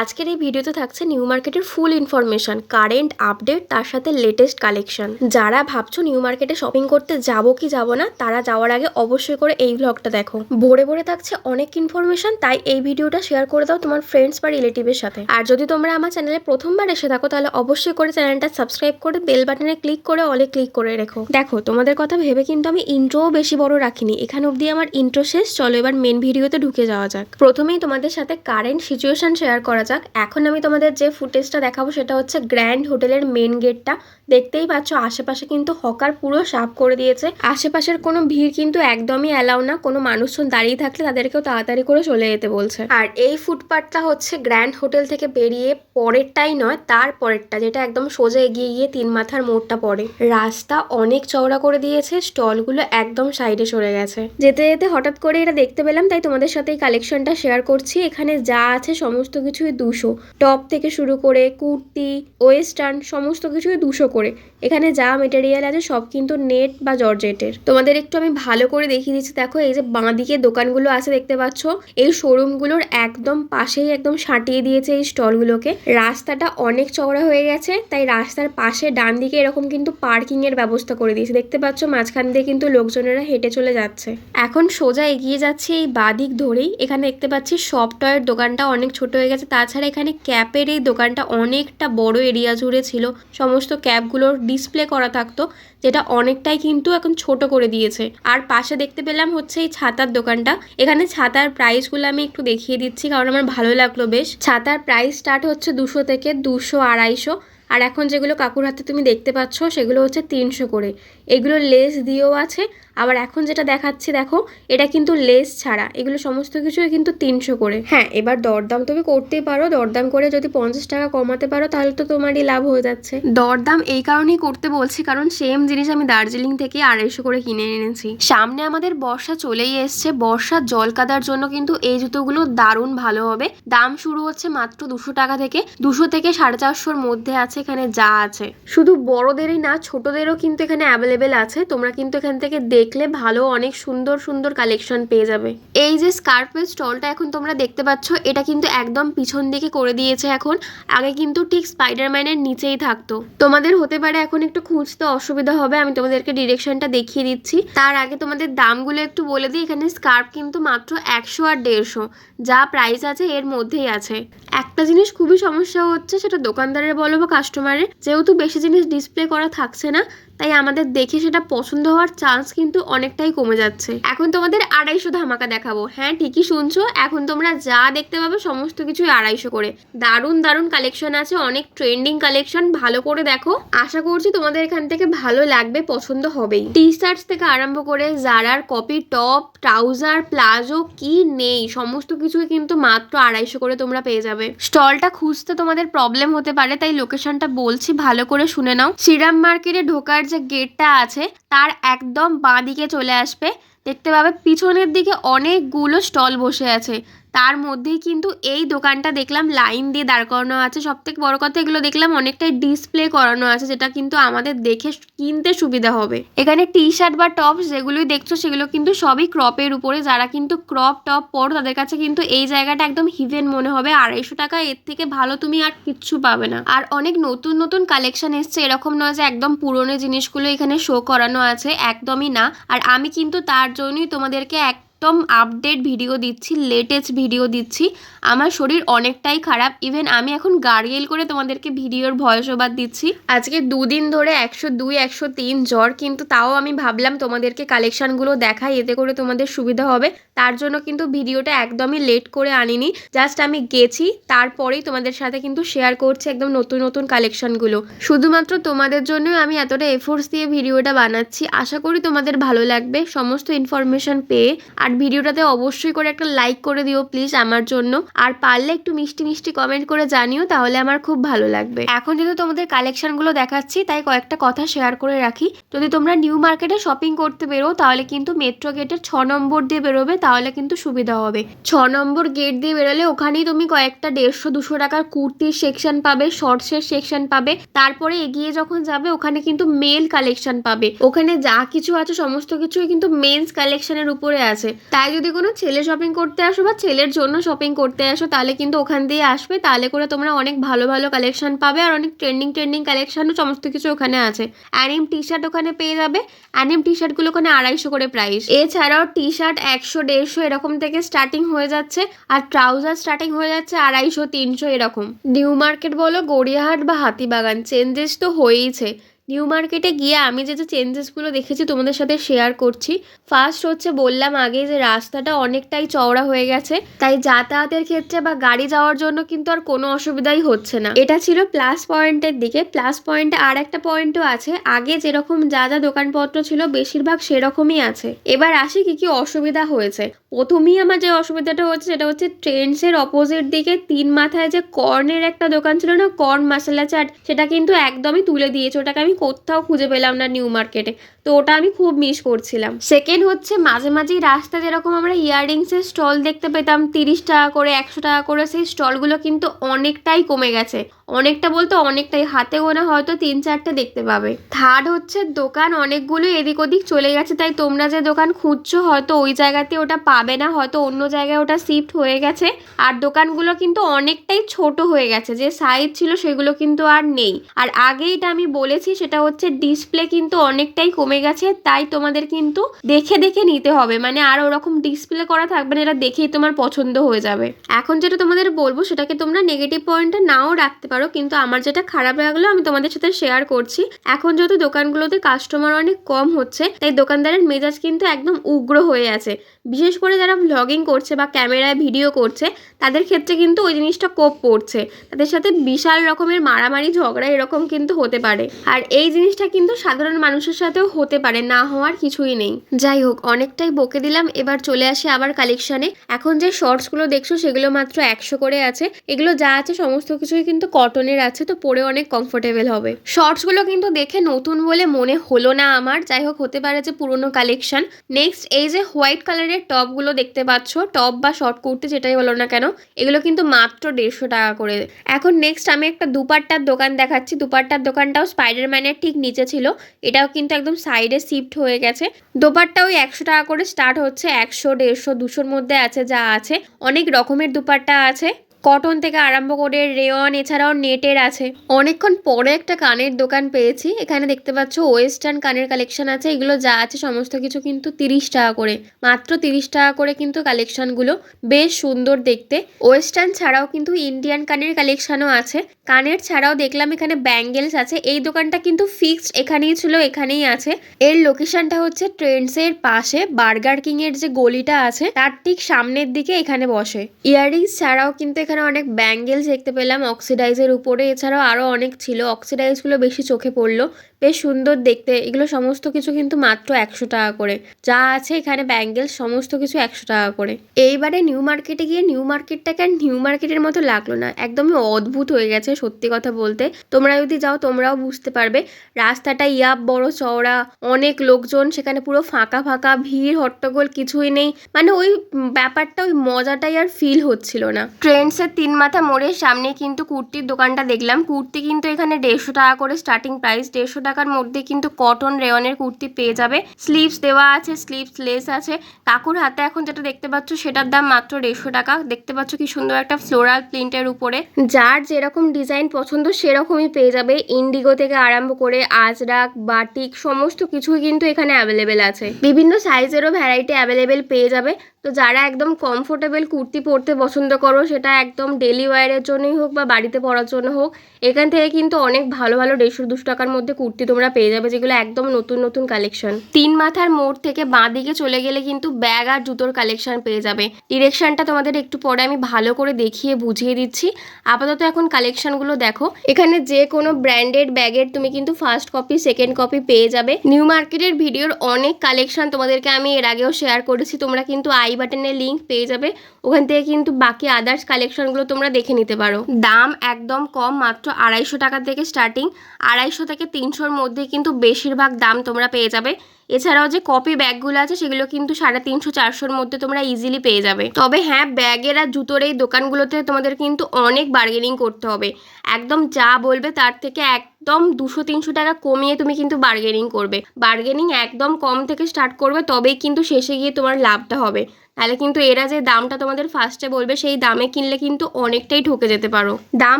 আজকের এই ভিডিওতে থাকছে নিউ মার্কেটের ফুল ইনফরমেশন, কারেন্ট আপডেট, তার সাথে লেটেস্ট কালেকশন। যারা ভাবছো নিউ মার্কেটে শপিং করতে যাবো কি যাবো না, তারা যাওয়ার আগে অবশ্যই করে এই ভ্লগটা দেখো। ভরে ভরে থাকছে অনেক ইনফরমেশন, তাই এই ভিডিওটা শেয়ার করে দাও তোমার ফ্রেন্ডস বা রিলেটিভের সাথে। আর যদি তোমরা আমার চ্যানেলে প্রথমবার এসে থাকো, তাহলে অবশ্যই করে চ্যানেলটা সাবস্ক্রাইব করে বেল বাটনে ক্লিক করে অলে ক্লিক করে রেখো। দেখো, তোমাদের কথা ভেবে কিন্তু আমি ইন্ট্রোও বেশি বড় রাখিনি, এখানে অবধি আমার ইন্ট্রো শেষ। চলো এবার মেন ভিডিওতে ঢুকে যাওয়া যাক। প্রথমেই তোমাদের সাথে কারেন্ট সিচুয়েশন শেয়ার করা যাক। এখন আমি তোমাদের যে ফুটেজটা দেখাবো সেটা হচ্ছে গ্র্যান্ড হোটেলের মেন গেটটা। দেখতেই পাচ্ছ আশেপাশে কিন্তু হকার পুরো সাফ করে দিয়েছে। আশেপাশের কোনো ভিড় কিন্তু একদমই অ্যালাউ না, কোনো মানুষজন দাঁড়িয়ে থাকলে তাদেরকেও তাড়াতাড়ি করে চলে যেতে বলছে। আর এই ফুটপাথটা হচ্ছে গ্র্যান্ড হোটেল থেকে বেরিয়ে পরেরটাই নয়, তার পরেরটা, যেটা একদম সোজা এগিয়ে গিয়ে 3 মাথার মোড়টা পড়ে। রাস্তা অনেক চওড়া করে দিয়েছে, স্টলগুলো একদম সাইডে সরে গেছে। যেতে যেতে হঠাৎ করে এটা দেখতে পেলাম, তাই তোমাদের সাথে এই কালেকশনটা শেয়ার করছি। এখানে যা আছে সমস্ত কিছুই 200, টপ থেকে শুরু করে কুর্তি, ওয়েস্টার্ন, সমস্ত কিছুই 200 করে। এখানে যা মেটেরিয়াল আছে সব কিন্তু নেট বা জর্জেটের। তোমাদের একটু আমি ভালো করে দেখিয়ে দিচ্ছি। দেখো, এই যে বাঁ দিকে দোকানগুলো আছে দেখতে পাচ্ছ, এই শোরুমগুলোর একদম পাশেই একদম সাঁটিয়ে দিয়েছে এই স্টলগুলোকে। রাস্তাটা অনেক চওড়া হয়ে গেছে, তাই রাস্তার পাশে ডান দিকে এরকম কিন্তু পার্কিং এর ব্যবস্থা করে দিয়েছে। দেখতে পাচ্ছ মাঝখান দিয়ে কিন্তু লোকজনেরা হেঁটে চলে যাচ্ছে। এখন সোজা এগিয়ে যাচ্ছে এই বাদিক ধরেই। এখানে দেখতে পাচ্ছি সফট টয়ের দোকানটা অনেক ছোট হয়ে গেছে। তাছাড়া এখানে ক্যাপের এই দোকানটা অনেকটা বড় এরিয়া জুড়ে ছিল, সমস্ত ক্যাপগুলোর ডিসপ্লে করা থাকতো, যেটা অনেকটাই কিন্তু এখন ছোট করে দিয়েছে। আর পাশে দেখতে পেলাম হচ্ছে এই ছাতার দোকানটা। এখানে ছাতার প্রাইসগুলো আমি একটু দেখিয়ে দিচ্ছি, কারণ আমার ভালো লাগলো বেশ। ছাতার প্রাইস স্টার্ট হচ্ছে 200 থেকে 200, 250। আর এখন যেগুলো কাকুর হাতে তুমি দেখতে পাচ্ছ সেগুলো হচ্ছে 300 করে। এগুলো লেস দিয়েও আছে। আবার এখন যেটা দেখাচ্ছি দেখো, এটা কিন্তু লেস ছাড়া, এগুলো সমস্ত কিছুই কিন্তু 300 করে। হ্যাঁ, এবার দরদাম তুমি করতেই পারো। দরদাম করে যদি 50 টাকা কমাতে পারো তাহলে তো তোমারই লাভ হয়ে যাচ্ছে। দরদাম এই কারণেই করতে বলছি, কারণ সেম জিনিস আমি দার্জিলিং থেকে 250 করে কিনে এনেছি। সামনে আমাদের বর্ষা চলেই এসছে, বর্ষার জল কাদার জন্য কিন্তু এই জুতোগুলো দারুণ ভালো হবে। দাম শুরু হচ্ছে মাত্র 200 টাকা থেকে, 200 থেকে 450-র মধ্যে আছে। এখানে যা আছে শুধু বড়দেরই না, ছোটদেরও কিন্তু এখানে অ্যাভেলেবেল আছে। তোমরা কিন্তু এখান থেকে দেখলে ভালো অনেক সুন্দর সুন্দর কালেকশন পেয়ে যাবে। এই যে স্কার্ফের স্টলটা এখন তোমরা দেখতে পাচ্ছ, এটা কিন্তু একদম পিছন দিকে করে দিয়েছে এখন। আগে কিন্তু ঠিক স্পাইডারম্যানের নিচেই থাকতো। তোমাদের হতে পারে এখন একটু খুঁজতে অসুবিধা হবে, আমি তোমাদেরকে ডিরেকশনটা দেখিয়ে দিচ্ছি। তার আগে তোমাদের দামগুলো একটু বলে দিই। এখানে স্কার্ফ কিন্তু মাত্র 100 আর 150, যা প্রাইস আছে এর মধ্যেই আছে। একটা জিনিস খুবই সমস্যা হচ্ছে, সেটা দোকানদারের বলো বা কাস্টমারের, যেহেতু বেশি জিনিস ডিসপ্লে করা থাকছে না, তাই আমাদের দেখে সেটা পছন্দ হওয়ার চান্স কিন্তু অনেকটাই কমে যাচ্ছে। এখন তোমাদের 250 ধামাকা দেখাবো। হ্যাঁ, ঠিকই শুনছো, এখন তোমরা যা দেখতে পাবে সমস্ত কিছুই 250 করে। দারুণ দারুণ কালেকশন আছে, অনেক ট্রেন্ডিং কালেকশন। ভালো করে দেখো, আশা করছি তোমাদের এখান থেকে ভালো লাগবে, পছন্দ হবেই। টি শার্টস থেকে আরম্ভ করে জারার কপি টপ, ট্রাউজার, প্লাজো, কি নেই সমস্ত কিছুই কিন্তু মাত্র 250 করে তোমরা পেয়ে যাবে। স্টলটা খুঁজতে তোমাদের প্রবলেম হতে পারে, তাই লোকেশনটা বলছি, ভালো করে শুনে নাও। শ্রীরাম মার্কেটে ঢোকার যে গেটটা আছে তার একদম বাঁ দিকে চলে আসবে। দেখতে পাবে পিছনের দিকে অনেকগুলো স্টল বসে আছে, তার মধ্যেই কিন্তু এই দোকানটা দেখলাম লাইন দিয়ে দাঁড় করানো আছে। সব থেকে বড় কথা, এগুলো দেখলাম অনেকটাই ডিসপ্লে করানো আছে, যেটা কিন্তু আমাদের দেখে কিনতে সুবিধা হবে। এখানে টি শার্ট বা টপ যেগুলোই দেখছো সেগুলো কিন্তু সবই ক্রপের উপরে। যারা কিন্তু ক্রপ টপ পরো তাদের কাছে কিন্তু এই জায়গাটা একদম হিভেন মনে হবে। 250 টাকা, এর থেকে ভালো তুমি আর কিচ্ছু পাবে না। আর অনেক নতুন নতুন কালেকশন এসছে, এরকম নয় যে একদম পুরনো জিনিসগুলো এখানে শো করানো আছে, একদমই না। আর আমি কিন্তু তার জন্যই তোমাদেরকে একদম আপডেট ভিডিও দিচ্ছি, লেটেস্ট ভিডিও দিচ্ছি। আমার শরীর অনেকটাই খারাপ, ইভেন আমি এখন গার্গেল করে তোমাদেরকে ভিডিওর ভয়েস ওভার দিচ্ছি। আজকে 2 দিন ধরে 102, 103 জ্বর, কিন্তু তাও আমি ভাবলাম তোমাদেরকে কালেকশনগুলো দেখাই, এতে করে তোমাদের সুবিধা হবে। তার জন্য কিন্তু ভিডিওটা একদমই লেট করে আনিনি, জাস্ট আমি গেছি, তারপরেই তোমাদের সাথে কিন্তু শেয়ার করছি একদম নতুন নতুন কালেকশনগুলো। শুধুমাত্র তোমাদের জন্যই আমি এতটা এফোর্টস দিয়ে ভিডিওটা বানাচ্ছি। আশা করি তোমাদের ভালো লাগবে সমস্ত ইনফরমেশন পেয়ে। আর ভিডিওটাতে অবশ্যই করে একটা লাইক করে দিও প্লিজ আমার জন্য, আর পারলে একটু মিষ্টি মিষ্টি কমেন্ট করে জানিও, তাহলে আমার খুব ভালো লাগবে। এখন যেহেতু তোমাদের কালেকশনগুলো দেখাচ্ছি, তাই কয়েকটা কথা শেয়ার করে রাখি। যদি তোমরা নিউ মার্কেটে শপিং করতে বেরো, তাহলে কিন্তু মেট্রো গেটের 6 নম্বর দিয়ে বেরোবে, তাহলে কিন্তু সুবিধা হবে। 6 নম্বর গেট দিয়ে বেরোলে ওখানেই তুমি কয়েকটা 150-200 টাকার কুর্তির সেকশন পাবে, শর্টসের সেকশন পাবে। তারপরে এগিয়ে যখন যাবে ওখানে কিন্তু মেল কালেকশন পাবে। ওখানে যা কিছু আছে সমস্ত কিছুই কিন্তু মেন্স কালেকশনের উপরে আছে। তাই যদি কোনো ছেলে শপিং করতে আসো বা ছেলের জন্য শপিং করতে আসো তাহলে কিন্তু ওখান দিয়ে আসবে, তাহলে করে তোমরা অনেক ভালো ভালো কালেকশন পাবে আর অনেক ট্রেন্ডিং কালেকশনও সমস্ত কিছু ওখানে আছে। অ্যানিম টি শার্ট ওখানে পেয়ে যাবে, অ্যানিম টি শার্টগুলো ওখানে 250 করে প্রাইস। এছাড়াও টি শার্ট 100-150 এরকম থেকে স্টার্টিং হয়ে যাচ্ছে, আর ট্রাউজার স্টার্টিং হয়ে যাচ্ছে 250-300 এরকম। নিউ মার্কেট বলো, গড়িয়াহাট বা হাতিবাগান, চেঞ্জেস তো হয়েইছে। নিউ মার্কেটে গিয়ে আমি যে চেঞ্জেসগুলো দেখেছি তোমাদের সাথে শেয়ার করছি। ফার্স্ট হচ্ছে বললাম আগে যে রাস্তাটা অনেকটাই চওড়া হয়ে গেছে, তাই যাতায়াতের ক্ষেত্রে বা গাড়ি যাওয়ার জন্য কিন্তু আর কোনো অসুবিধাই হচ্ছে না। এটা ছিল প্লাস পয়েন্টের দিকে। প্লাস পয়েন্টে আর একটা পয়েন্টও আছে, আগে যেরকম যা যা দোকানপত্র ছিল বেশিরভাগ সেরকমই আছে। এবার আসি কি কি অসুবিধা হয়েছে। প্রথমেই আমার যে অসুবিধাটা হচ্ছে সেটা হচ্ছে ট্রেন্ডসের অপোজিট দিকে 3 মাথায় যে কর্নের একটা দোকান ছিল না, কর্ন মশলা চাট, সেটা কিন্তু একদমই তুলে দিয়েছে। ওটাকে আমি কোথাও খুঁজে পেলাম না নিউ মার্কেটে, তো ওটা আমি খুব মিস করছিলাম। সেকেন্ড হচ্ছে মাঝে মাঝেই রাস্তা যেরকম আমরা ইয়াররিংসের স্টল দেখতে পেতাম 30 টাকা করে 100 টাকা করে, সেই স্টলগুলো কিন্তু অনেকটাই কমে গেছে। অনেকটা বলতে অনেকটাই, হাতে গোনা হয়তো 3-4টে দেখতে পাবে। থার্ড হচ্ছে দোকান অনেকগুলো এদিক ওদিক চলে গেছে, তাই তোমরা যে দোকান খুঁজছো হয়তো ওই জায়গাতে ওটা পাবে না, হয়তো অন্য জায়গায় ওটা শিফট হয়ে গেছে। আর দোকানগুলো কিন্তু অনেকটাই ছোট হয়ে গেছে, যে সাইজ ছিল সেগুলো কিন্তু আর নেই। আর আগে এটা আমি বলেছি, সেটা হচ্ছে ডিসপ্লে কিন্তু অনেকটাই কমে গেছে, তাই তোমাদের কিন্তু দেখে দেখে নিতে হবে, মানে আর ওরকম ডিসপ্লে করা থাকবে না, এটা দেখেই তোমার পছন্দ হয়ে যাবে। এখন যেটা তোমাদের বলবো সেটাকে তোমরা নেগেটিভ পয়েন্টে নাও রাখতে পারো, কিন্তু আমার যেটা খারাপ লাগলো আমি তোমাদের সাথে শেয়ার করছি। এখন যেহেতু দোকানগুলোতে কাস্টমার অনেক কম হচ্ছে, তাই দোকানদারের মেজাজ কিন্তু একদম উগ্র হয়ে আছে। বিশেষ করে যারা ভ্লগিং করছে বা ক্যামেরায় ভিডিও করছে তাদের ক্ষেত্রে কিন্তু ওই জিনিসটা কোপ পড়ছে, তাদের সাথে বিশাল রকমের মারামারি ঝগড়া এরকম কিন্তু হতে পারে। আর এই জিনিসটা কিন্তু সাধারণ মানুষের সাথেও হতে পারে, না হওয়ার কিছুই নেই। যাই হোক, অনেকটাই বকে দিলাম, এবার চলে আসি আবার কালেকশানে। এখন যে শর্টসগুলো দেখছো সেগুলো মাত্র 100 করে আছে। এগুলো যা আছে সমস্ত কিছুই কিন্তু কটনের আছে, তো পরে অনেক কমফোর্টেবল হবে। শর্টসগুলো কিন্তু দেখে নতুন বলে মনে হলো না আমার, যাই হোক হতে পারে যে পুরনো কালেকশন। নেক্সট এই যে হোয়াইট কালারের টপগুলো দেখতে পাচ্ছ, টপ বা শর্ট কুর্তি যেটাই বলো না কেন, এগুলো কিন্তু মাত্র 150 টাকা করে। এখন নেক্সট আমি একটা দুপাট্টার দোকান দেখাচ্ছি। দুপাট্টার দোকানটাও স্পাইডারম্যানের ঠিক নিচে ছিল, এটাও কিন্তু একদম সাইডে শিফট হয়ে গেছে। দোপাট্টা ওই 100 টাকা করে স্টার্ট হচ্ছে, 100, 150, 200-র মধ্যে আছে, যা আছে। অনেক রকমের দুপাট্টা আছে, কটন থেকে আরম্ভ করে রেয়ন, এছাড়াও নেটের আছে। অনেকক্ষণ পরে একটা কানের দোকান পেয়েছি। এখানে দেখতে পাচ্ছ ওয়েস্টার্ন কানের কালেকশন আছে। এগুলো যা আছে সমস্ত কিছু কিন্তু 30 টাকা করে, মাত্র 30 টাকা করে কিন্তু কালেকশনগুলো বেশ সুন্দর দেখতে। ওয়েস্টার্ন ছাড়াও কিন্তু ইন্ডিয়ান কানের কালেকশনও আছে। কানের ছাড়াও দেখলাম এখানে ব্যাঙ্গেলস আছে। এই দোকানটা কিন্তু ফিক্সড এখানেই ছিল, এখানেই আছে। এর লোকেশনটা হচ্ছে ট্রেন্ডসের পাশে, বার্গার কিং এর যে গলিটা আছে তার ঠিক সামনের দিকে এখানে বসে। ইয়াররিংস ছাড়াও কিন্তু এখানে অনেক ব্যাঙ্গেলস দেখতে পেলাম অক্সিডাইজের উপরে, এছাড়াও আরও অনেক ছিল। অক্সিডাইজগুলো বেশি চোখে পড়লো, বেশ সুন্দর দেখতে। এগুলো সমস্ত কিছু কিন্তু মাত্র 100 টাকা করে, যা আছে এখানে ব্যাঙ্গেলস সমস্ত কিছু 100 টাকা করে। এইবারে নিউ মার্কেটে গিয়ে নিউ মার্কেটটাকে আর নিউ মার্কেটের মতো লাগলো না, একদমই অদ্ভুত হয়ে গেছে সত্যি কথা বলতে। তোমরা যদি যাও তোমরাও বুঝতে পারবে। রাস্তাটা ইয়াব বড় চওড়া, অনেক লোকজন, সেখানে পুরো ফাঁকা ফাঁকা, ভিড় হট্টগোল কিছুই নেই, মানে ওই ব্যাপারটা, ওই মজাটাই আর ফিল হচ্ছিল না। ট্রেন্ডসের 3 মাথা মোড়ের সামনে কিন্তু কুর্তির দোকানটা দেখলাম। কুর্তি কিন্তু এখানে 150 টাকা করে স্টার্টিং প্রাইস। 150 টাকার মধ্যে কিন্তু কটন রেয়নের কুর্তি পেয়ে যাবে। স্লিভস দেওয়া আছে, স্লিভস লেস আছে। কাকুর হাতে এখন যেটা দেখতে পাচ্ছ সেটার দাম মাত্র 150 টাকা। দেখতে পাচ্ছ কি সুন্দর একটা ফ্লোরাল প্রিন্টের উপরে, যার যেরকম ডিজাইন পছন্দ সেরকমই পেয়ে যাবে। ইন্ডিগো থেকে আরম্ভ করে আজরাক, বাটিক সমস্ত কিছুই কিন্তু এখানে অ্যাভেলেবেল আছে। বিভিন্ন সাইজেরও ভ্যারাইটি অ্যাভেলেবেল পেয়ে যাবে। তো যারা একদম কমফোর্টেবল কুর্তি পরতে পছন্দ করো, সেটা একদম ডেলি ওয়্যারের জন্যই হোক বা বাড়িতে পরার জন্য হোক, এখান থেকে কিন্তু অনেক ভালো ভালো 150-200 টাকার মধ্যে কুর্তি তোমরা পেয়ে যাবে, যেগুলো একদম নতুন নতুন কালেকশন। 3 মাথার মোড় থেকে বাঁ দিকে চলে গেলে কিন্তু ব্যাগ আর জুতোর কালেকশন পেয়ে যাবে। ডিরেকশনটা তোমাদের একটু পরে আমি ভালো করে দেখিয়ে বুঝিয়ে দিচ্ছি। আপাতত এখন কালেকশনগুলো দেখো। এখানে যে কোনো ব্র্যান্ডেড ব্যাগের তুমি কিন্তু ফার্স্ট কপি, সেকেন্ড কপি পেয়ে যাবে। নিউ মার্কেটের ভিডিওর অনেক কালেকশন তোমাদেরকে আমি এর আগেও শেয়ার করেছি, তোমরা কিন্তু আই বাটনে লিঙ্ক পেয়ে যাবে, ওখান থেকে কিন্তু বাকি আদার্স কালেকশনগুলো তোমরা দেখে নিতে পারো। দাম একদম কম, মাত্র 250 টাকা থেকে স্টার্টিং। 250 থেকে 300-র মধ্যে কিন্তু বেশিরভাগ দাম তোমরা পেয়ে যাবে। এছাড়াও যে কপি ব্যাগগুলো আছে সেগুলো কিন্তু 350-400-র মধ্যে তোমরা ইজিলি পেয়ে যাবে। তবে হ্যাঁ, ব্যাগের আর জুতোর এই দোকানগুলোতে তোমাদের কিন্তু অনেক বার্গেনিং করতে হবে। একদম যা বলবে তার থেকে একদম 200-300 টাকা কমিয়ে তুমি কিন্তু বার্গেনিং করবে। বার্গেনিং একদম কম থেকে স্টার্ট করবে, তবেই কিন্তু শেষে গিয়ে তোমার লাভটা হবে। তাহলে কিন্তু এরা যে দামটা তোমাদের ফার্স্টে বলবে সেই দামে কিনলে কিন্তু অনেকটাই ঠকে যেতে পারো। দাম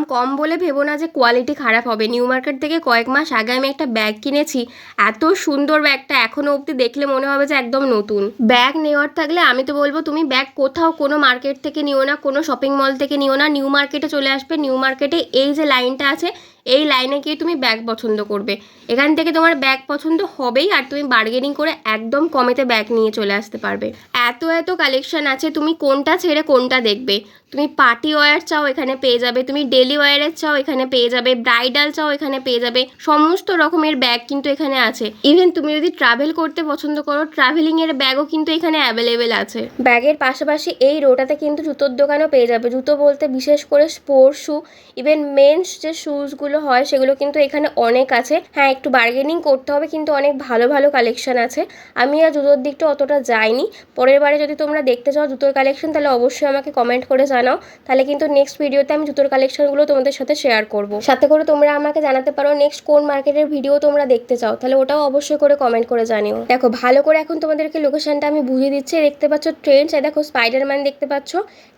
কম বলে ভেবো না যে কোয়ালিটি খারাপ হবে। নিউ মার্কেট থেকে কয়েক মাস আগে আমি একটা ব্যাগ কিনেছি, এত সুন্দর ব্যাগটা এখনো অবধি দেখলে মনে হবে যে একদম নতুন। ব্যাগ নেওয়ার থাকলে আমি তো বলবো তুমি ব্যাগ কোথাও কোনো মার্কেট থেকে নিও না, কোনো শপিং মল থেকে নিও না, নিউ মার্কেটে চলে আসবে। নিউ মার্কেটে এই যে লাইনটা আছে এই লাইনে গিয়ে তুমি ব্যাগ পছন্দ করবে, এখান থেকে তোমার ব্যাগ পছন্দ হবেই, আর তুমি বার্গেনিং করে একদম কমেতে ব্যাগ নিয়ে চলে আসতে পারবে। এত এত কালেকশন আছে, তুমি কোনটা ছেড়ে কোনটা দেখবে। তুমি পার্টি ওয়্যার চাও এখানে পেয়ে যাবে, তুমি ডেলি ওয়্যারের চাও এখানে পেয়ে যাবে, ব্রাইডাল চাও এখানে পেয়ে যাবে, সমস্ত রকমের ব্যাগ কিন্তু এখানে আছে। ইভেন তুমি যদি ট্রাভেল করতে পছন্দ করো, ট্রাভেলিংয়ের ব্যাগও কিন্তু এখানে অ্যাভেলেবেল আছে। ব্যাগের পাশাপাশি এই রোটাতে কিন্তু জুতোর দোকানও পেয়ে যাবে। জুতো বলতে বিশেষ করে স্পোর্টস শ্যু, ইভেন মেন্স যে শ্যুজগুলো হয় সেগুলো কিন্তু এখানে অনেক আছে। হ্যাঁ, একটু বার্গেনিং করতে হবে, কিন্তু অনেক ভালো ভালো কালেকশন আছে। আমি আর জুতোর দিকটা অতটা যাইনি, পরের বারে যদি তোমরা দেখতে চাও জুতোর কালেকশন তাহলে অবশ্যই আমাকে কমেন্ট করে জানাও, তাহলে কিন্তু নেক্সট ভিডিওতে আমি জুতোর কালেকশনগুলো তোমাদের সাথে শেয়ার করব। সাথে করে তোমরা আমাকে জানাতে পারো নেক্সট কোন মার্কেটের ভিডিও তোমরা দেখতে চাও, তাহলে ওটাও অবশ্যই করে কমেন্ট করে জানিও। দেখো ভালো করে এখন তোমাদেরকে লোকেশনটা আমি বুঝিয়ে দিচ্ছি। দেখতে পাচ্ছ ট্রেন্ডস, দেখো স্পাইডারম্যান দেখতে পাচ্ছ।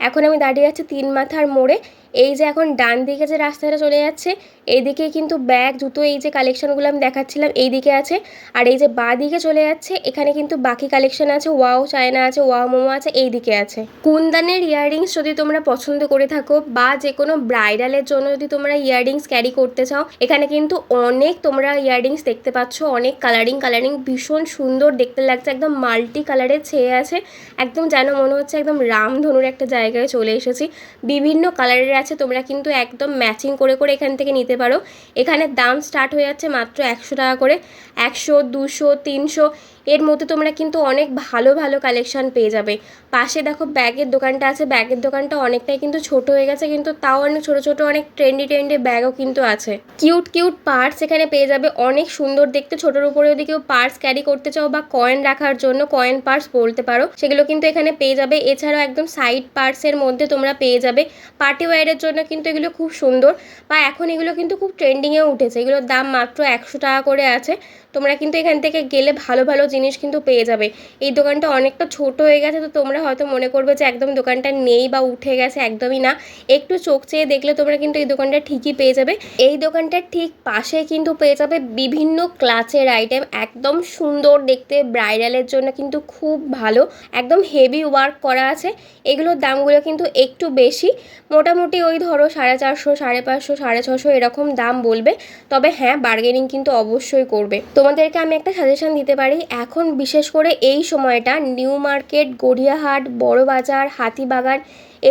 এখন আমি দাঁড়িয়ে আছি 3 মাথার মোড়ে। এই যে এখন ডান দিকে যে রাস্তাটা চলে যাচ্ছে এইদিকে কিন্তু ব্যাগ জুতো এই যে কালেকশনগুলো আমি দেখাচ্ছিলাম এই দিকে আছে, আর এই যে বাঁ দিকে চলে যাচ্ছে এখানে কিন্তু বাকি কালেকশন আছে। ওয়াও চায়না আছে, ওয়াও মোমো আছে, এই দিকে আছে। কুন্দনের ইয়াররিংস যদি তোমরা পছন্দ করে থাকো বা যে কোনো ব্রাইডালের জন্য যদি তোমরা ইয়াররিংস ক্যারি করতে চাও, এখানে কিন্তু অনেক তোমরা ইয়াররিংস দেখতে পাচ্ছ, অনেক কালারিং ভীষণ সুন্দর দেখতে লাগছে, একদম মাল্টি কালারের ছেয়ে আছে, একদম যেন মনে হচ্ছে একদম রামধনুর একটা জায়গায় চলে এসেছি। বিভিন্ন কালারের আছে, তোমরা কিন্তু একদম ম্যাচিং করে করে এখান থেকে নিতে পারো। এখানে দাম স্টার্ট হয়ে যাচ্ছে মাত্র 100 টাকা করে, 100, 200, 300 এর মধ্যে তোমরা কিন্তু অনেক ভালো ভালো কালেকশন পেয়ে যাবে। পাশে দেখো ব্যাগের দোকানটা আছে, ব্যাগের দোকানটা অনেকটাই কিন্তু ছোট হয়ে গেছে, কিন্তু তাও অনেক ছোট ছোট অনেক ট্রেন্ডি ব্যাগও কিন্তু আছে। কিউট পার্স এখানে পেয়ে যাবে, অনেক সুন্দর দেখতে। ছোটোর উপরে যদি কেউ পার্স ক্যারি করতে চাও বা কয়েন রাখার জন্য কয়েন পার্স বলতে পারো, সেগুলো কিন্তু এখানে পেয়ে যাবে। এছাড়াও একদম সাইড পার্সের মধ্যে তোমরা পেয়ে যাবে। পার্টি ওয়্যারের জন্য কিন্তু এগুলো খুব সুন্দর, বা এখন এগুলো কিন্তু খুব ট্রেন্ডিংয়েও উঠেছে। এগুলোর দাম মাত্র 100 টাকা করে আছে। তোমরা কিন্তু এখান থেকে গেলে ভালো ভালো জিনিস কিন্তু পেয়ে যাবে। এই দোকানটা অনেকটা ছোট হয়ে গেছে, তো তোমরা হয়তো মনে করবে যে একদম দোকানটা নেই বা উঠে গেছে, একদমই না। একটু চোখ চেয়ে দেখলে তোমরা কিন্তু এই দোকানটা ঠিকই পেয়ে যাবে। এই দোকানটার ঠিক পাশে কিন্তু পেয়ে যাবে বিভিন্ন ক্লাচের আইটেম, একদম সুন্দর দেখতে, ব্রাইডালের জন্য কিন্তু খুব ভালো, একদম হেভি ওয়ার্ক করা আছে। এগুলোর দামগুলো কিন্তু একটু বেশি, মোটামুটি ওই ধরো 450, 550, 650 এরকম দাম বলবে। তবে হ্যাঁ, বার্গেনিং কিন্তু অবশ্যই করবে। তোমাদেরকে আমি একটা সাজেশন দিতে পারি, এখন বিশেষ করে এই সময়টা নিউ মার্কেট, গড়িয়াহাট, বড়বাজার, হাতিবাগান,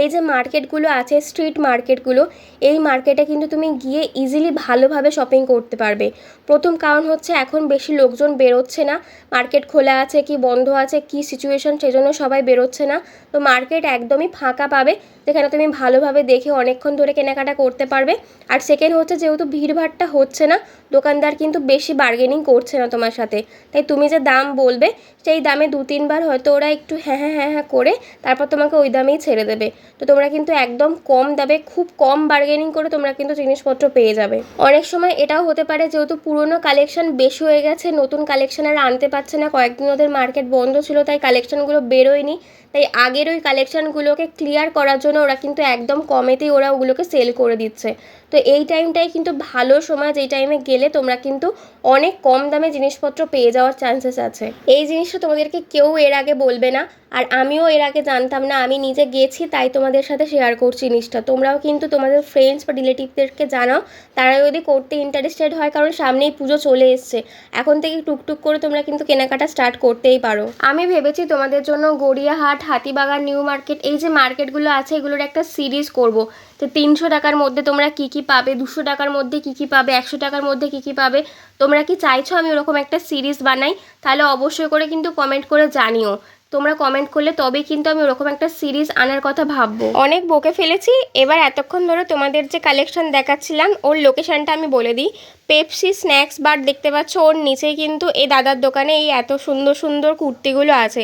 এই যে মার্কেটগুলো আছে স্ট্রিট মার্কেটগুলো, এই মার্কেটে কিন্তু তুমি গিয়ে ইজিলি ভালোভাবে শপিং করতে পারবে। প্রথম কারণ হচ্ছে এখন বেশি লোকজন বেরোচ্ছে না, মার্কেট খোলা আছে কি বন্ধ আছে কি সিচুয়েশন সেজন্য সবাই বেরোচ্ছে না, তো মার্কেট একদমই ফাঁকা পাবে, যেখানে তুমি ভালোভাবে দেখে অনেকক্ষণ ধরে কেনাকাটা করতে পারবে। আর সেকেন্ড হচ্ছে যেহেতু ভিড়ভাড়টা হচ্ছে না, দোকানদার কিন্তু বেশি বার্গেনিং করছে না তোমার সাথে, তাই তুমি যে দাম বলবে সেই দামে 2-3 বার হয়তো ওরা একটু হ্যাঁ করে তারপর তোমাকে ওই দামেই ছেড়ে দেবে। তো তোমরা কিন্তু একদম কম দামে খুব কম বার্গেনিং করে তোমরা কিন্তু জিনিসপত্র পেয়ে যাবে। অনেক সময় এটাও হতে পারে যেহেতু পুরনো কালেকশন বেশি হয়ে গেছে, নতুন কালেকশন আর আনতে পারছে না, কয়েকদিন ওদের মার্কেট বন্ধ ছিল তাই কালেকশনগুলো বেরোয়নি, তাই আগের ওই কালেকশানগুলোকে ক্লিয়ার করার জন্য ওরা কিন্তু একদম কমেতেই ওরা ওগুলোকে সেল করে দিচ্ছে। তো এই টাইমটাই কিন্তু ভালো সময়, যেই টাইমে গেলে তোমরা কিন্তু অনেক কম দামে জিনিসপত্র পেয়ে যাওয়ার চান্সেস আছে। এই জিনিসটা তোমাদেরকে কেউ এর আগে বলবে না, আর আমিও এর আগে জানতাম না, আমি নিজে গেছি তাই তোমাদের সাথে শেয়ার করছি জিনিসটা। তোমরাও কিন্তু তোমাদের ফ্রেন্ডস বা রিলেটিভদেরকে জানাও, তারা যদি করতে ইন্টারেস্টেড হয়, কারণ সামনেই পুজো চলে এসছে, এখন থেকে টুকটুক করে তোমরা কিন্তু কেনাকাটা স্টার্ট করতেই পারো। আমি ভেবেছি তোমাদের জন্য গড়িয়াহাট, হাতিবাগান, নিউ মার্কেট, এই যে মার্কেটগুলো আছে এগুলোর একটা সিরিজ করব। তো 300 টাকার মধ্যে তোমরা কী কী পাবে, 200 টাকার মধ্যে কী কী পাবে, 100 টাকার মধ্যে কী কী পাবে, তোমরা কি চাইছো আমি ওরকম একটা সিরিজ বানাই? তাহলে অবশ্যই করে কিন্তু কমেন্ট করে জানিও। তোমরা কমেন্ট করলে তবেই কিন্তু আমি ওরকম একটা সিরিজ আনার কথা ভাববো। অনেক বকে ফেলেছি, এবার এতক্ষণ ধরে তোমাদের যে কালেকশন দেখাচ্ছিলাম ওর লোকেশনটা আমি বলে দিই। পেপসি স্ন্যাক্স বার দেখতে পাচ্ছ, ওর নিচেই কিন্তু এই দাদার দোকানে এই এত সুন্দর সুন্দর কুর্তিগুলো আছে।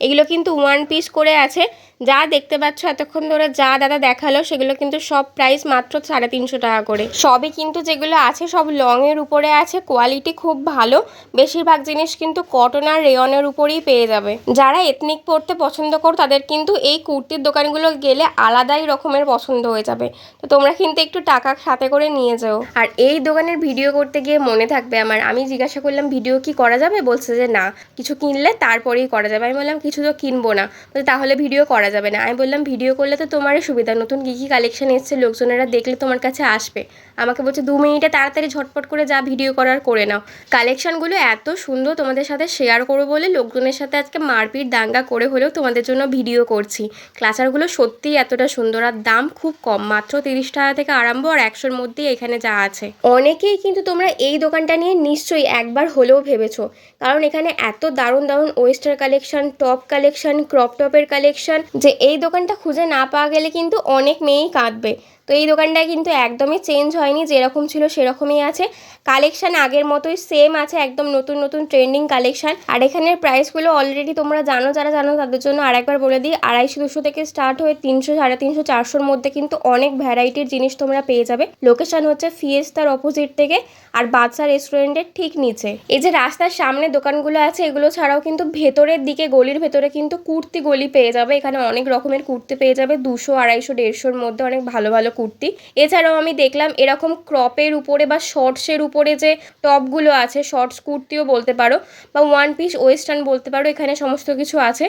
এগুলো কিন্তু 1 পিস করে আছে। যা দেখতে পাচ্ছ এতক্ষণ ধরে যা দাদা দেখালো সেগুলো কিন্তু সব প্রাইস মাত্র 350 টাকা করে। সবই কিন্তু যেগুলো আছে সব লংয়ের উপরে আছে, কোয়ালিটি খুব ভালো। বেশিরভাগ জিনিস কিন্তু কটন আর রেয়নের উপরেই পেয়ে যাবে। যারা এথনিক পরতে পছন্দ করো তাদের কিন্তু এই কুর্তির দোকানগুলো গেলে আলাদাই রকমের পছন্দ হয়ে যাবে। তো তোমরা কিন্তু একটু টাকা সাথে করে নিয়ে যাও। আর এই দোকানের ভিডিও করতে গিয়ে মনে থাকবে আমার, আমি জিজ্ঞাসা করলাম ভিডিও কি করা যাবে, বলছে যে না, কিছু কিনলে তারপরেই করা যাবে। আমি বললাম কিছু তো কিনবো না, তাহলে ভিডিও করা যাবে না। আমি বললাম ভিডিও করলে তো তোমারই সুবিধা, নতুন কী কী কালেকশন এসছে লোকজনেরা দেখলে তোমার কাছে আসবে। আমাকে বলছে 2 মিনিটে তাড়াতাড়ি ঝটপট করে যা ভিডিও করার করে নাও। কালেকশনগুলো এত সুন্দর তোমাদের সাথে শেয়ার করবো বলে লোকজনের সাথে আজকে মারপিট দাঙ্গা করে হলেও তোমাদের জন্য ভিডিও করছি। ক্লাচারগুলো সত্যিই এতটা সুন্দর আর দাম খুব কম, মাত্র 30 টাকা থেকে আরম্ভ আর 100-র মধ্যেই এখানে যা আছে। অনেকেই কিন্তু তোমরা এই দোকানটা নিয়ে নিশ্চয়ই একবার হলেও ভেবেছো, কারণ এখানে এত দারুণ দারুণ oyster collection, top collection, crop টপের কালেকশন যে এই দোকানটা খুঁজে না পাওয়া গেলে কিন্তু অনেক মেয়েই কাঁদবে। তো এই দোকানটায় কিন্তু একদমই চেঞ্জ হয়নি, যেরকম ছিল সেরকমই আছে। কালেকশান আগের মতোই সেম আছে, একদম নতুন নতুন ট্রেন্ডিং কালেকশান। আর এখানের প্রাইসগুলো অলরেডি তোমরা জানো, যারা জানো তাদের জন্য আরেকবার বলে দিই, 250-200 থেকে স্টার্ট হয়ে 300, 350, 400-র মধ্যে কিন্তু অনেক ভ্যারাইটির জিনিস তোমরা পেয়ে যাবে। লোকেশান হচ্ছে ফিয়েস্তার অপোজিট থেকে আর বাদশা রেস্টুরেন্টের ঠিক নিচে। এই যে রাস্তার সামনে দোকানগুলো আছে এগুলো ছাড়াও কিন্তু ভেতরের দিকে গলির ভেতরে কিন্তু কুর্তি গলি পেয়ে যাবে। এখানে অনেক রকমের কুর্তি পেয়ে যাবে, 200, 250, 150-র মধ্যে অনেক ভালো ভালো কুর্তি। এছাড়াও আমি দেখলাম এরকম ক্রপের উপরে বা শর্টসের উপরে যে টপগুলো আছে, শর্টস কুর্তিও বলতে পারো বা 1 পিস ওয়েস্টার্ন বলতে পারো, এখানে সমস্ত কিছু আছে।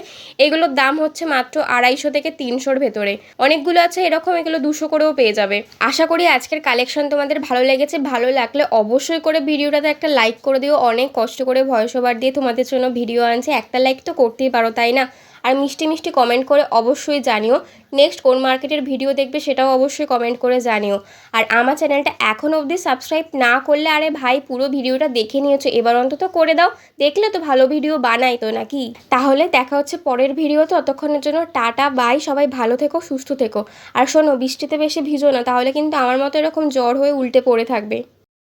এগুলোর দাম হচ্ছে মাত্র 250 থেকে 300-র ভেতরে। অনেকগুলো আছে এরকম, এগুলো 200 করেও পেয়ে যাবে। আশা করি আজকের কালেকশন তোমাদের ভালো লেগেছে। ভালো লাগলে অবশ্যই করে ভিডিওটাতে একটা লাইক করে দিও। অনেক কষ্ট করে ভয়েস ওভার দিয়ে তোমাদের জন্য ভিডিও আনছে, একটা লাইক তো করতেই পারো, তাই না? আর মিষ্টি মিষ্টি কমেন্ট করে অবশ্যই জানিও নেক্সট কোন মার্কেটের ভিডিও দেখবে, সেটাও অবশ্যই কমেন্ট করে জানিও। আর আমার চ্যানেলটা এখনও অবধি সাবস্ক্রাইব না করলে, আরে ভাই পুরো ভিডিওটা দেখে নিয়েছো, এবার অন্তত করে দাও। দেখলে তো ভালো ভিডিও বানাই তো নাকি। তাহলে দেখা হচ্ছে পরের ভিডিও, ততক্ষণের জন্য টাটা বাই। সবাই ভালো থেকো, সুস্থ থেকো। আর শোনো, বৃষ্টিতে বেশি ভিজো না, তাহলে কিন্তু আমার মতো এরকম জ্বর হয়ে উল্টে পড়ে থাকবে।